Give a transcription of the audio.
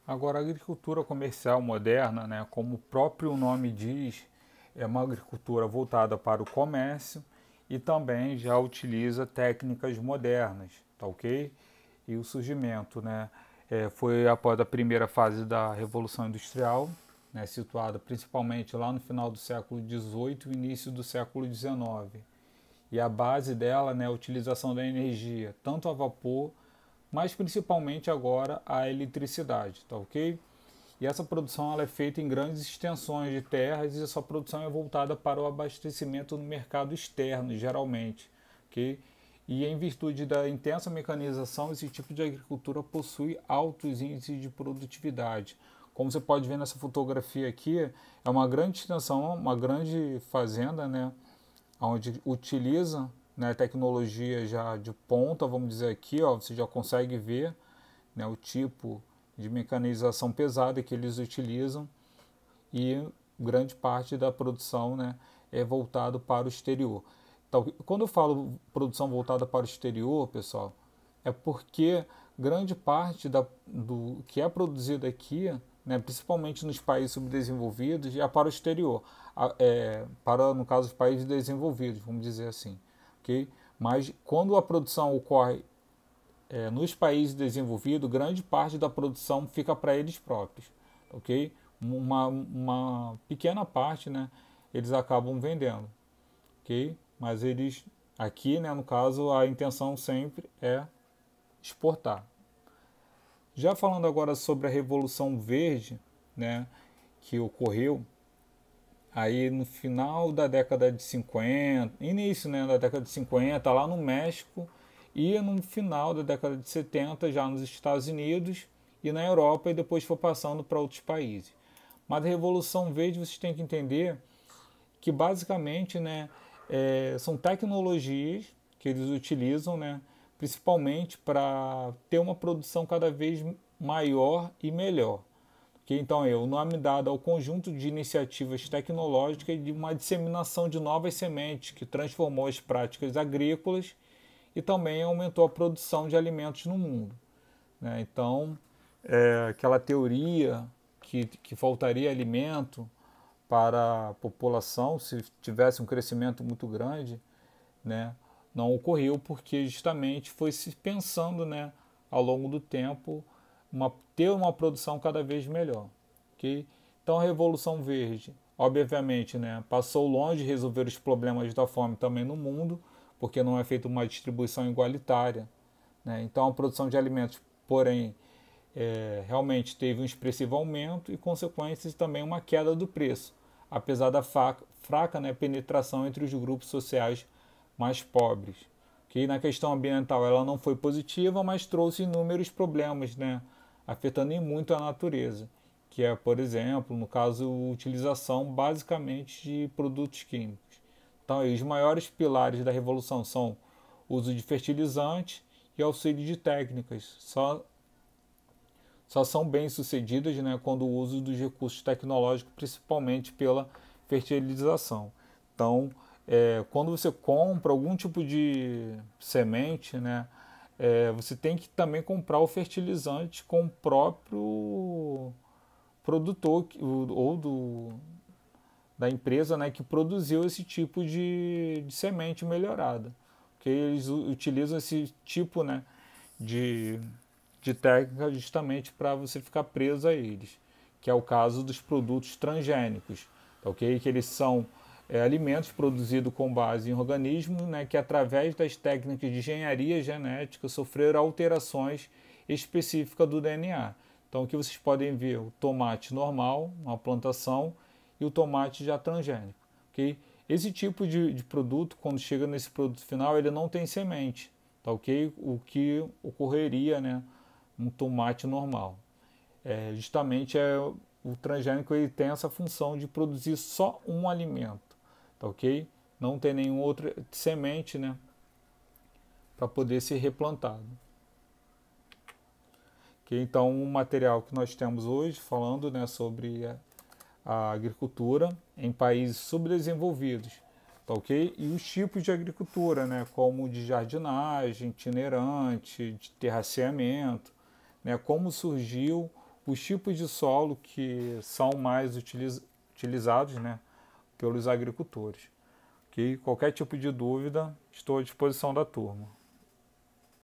Agora, a agricultura comercial moderna, né, como o próprio nome diz, é uma agricultura voltada para o comércio e também já utiliza técnicas modernas, tá ok? E o surgimento, né, foi após a primeira fase da Revolução Industrial, né, situada principalmente lá no final do século XVIII e início do século XIX. E a base dela, né, é a utilização da energia, tanto a vapor, mas principalmente agora a eletricidade, tá ok? E essa produção ela é feita em grandes extensões de terras e essa produção é voltada para o abastecimento no mercado externo, geralmente, ok? E em virtude da intensa mecanização, esse tipo de agricultura possui altos índices de produtividade. Como você pode ver nessa fotografia aqui, é uma grande extensão, uma grande fazenda, né, onde utiliza, né, tecnologia já de ponta, vamos dizer aqui, ó, você já consegue ver, né, o tipo de mecanização pesada que eles utilizam e grande parte da produção, né, é voltado para o exterior. Então, quando eu falo produção voltada para o exterior, pessoal, é porque grande parte do que é produzido aqui, né, principalmente nos países subdesenvolvidos, é para o exterior, para, no caso, os países desenvolvidos, vamos dizer assim. Okay? Mas quando a produção ocorre nos países desenvolvidos, grande parte da produção fica para eles próprios, ok? Uma pequena parte, né, eles acabam vendendo, ok? Mas eles, aqui, né, no caso, a intenção sempre é exportar. Já falando agora sobre a Revolução Verde, né, que ocorreu aí no final da década de 50, início, né, da década de 50, lá no México, e no final da década de 70, já nos Estados Unidos e na Europa, e depois foi passando para outros países. Mas a Revolução Verde, vocês têm que entender que basicamente, né, são tecnologias que eles utilizam, né, principalmente para ter uma produção cada vez maior e melhor. Então, é o nome dado ao conjunto de iniciativas tecnológicas de uma disseminação de novas sementes que transformou as práticas agrícolas e também aumentou a produção de alimentos no mundo. Né? Então, aquela teoria que faltaria alimento para a população se tivesse um crescimento muito grande, né, não ocorreu porque justamente foi se pensando, né, ao longo do tempo ter uma produção cada vez melhor. Okay? Então a Revolução Verde, obviamente, né, passou longe de resolver os problemas da fome também no mundo, porque não é feita uma distribuição igualitária. Né? Então a produção de alimentos, porém, realmente teve um expressivo aumento e consequências também uma queda do preço, apesar da fraca, né, penetração entre os grupos sociais mais pobres. Que na questão ambiental ela não foi positiva, mas trouxe inúmeros problemas, né, afetando em muito a natureza, que é, por exemplo, no caso, a utilização basicamente de produtos químicos. Então, aí, os maiores pilares da revolução são o uso de fertilizantes e auxílio de técnicas. Só são bem-sucedidas, né, quando o uso dos recursos tecnológicos, principalmente pela fertilização. Então, quando você compra algum tipo de semente, né, você tem que também comprar o fertilizante com o próprio produtor ou da empresa, né, que produziu esse tipo de semente melhorada. Porque eles utilizam esse tipo, né, de, de técnica justamente para você ficar preso a eles, que é o caso dos produtos transgênicos, ok? Que eles são alimentos produzidos com base em organismos, né, que através das técnicas de engenharia genética sofreram alterações específicas do DNA. Então aqui vocês podem ver o tomate normal, uma plantação, e o tomate já transgênico. Okay? Esse tipo de produto, quando chega nesse produto final, ele não tem semente. Tá, okay? O que ocorreria, né, um tomate normal. Justamente o transgênico ele tem essa função de produzir só um alimento. Tá, ok? Não tem nenhuma outra semente, né, para poder ser replantado. Okay? Então, o material que nós temos hoje, falando, né, sobre a agricultura em países subdesenvolvidos, tá, ok? E os tipos de agricultura, né, como de jardinagem, itinerante, de terraceamento, né, como surgiu os tipos de solo que são mais utilizados, né, pelos agricultores. Ok? Qualquer tipo de dúvida, estou à disposição da turma.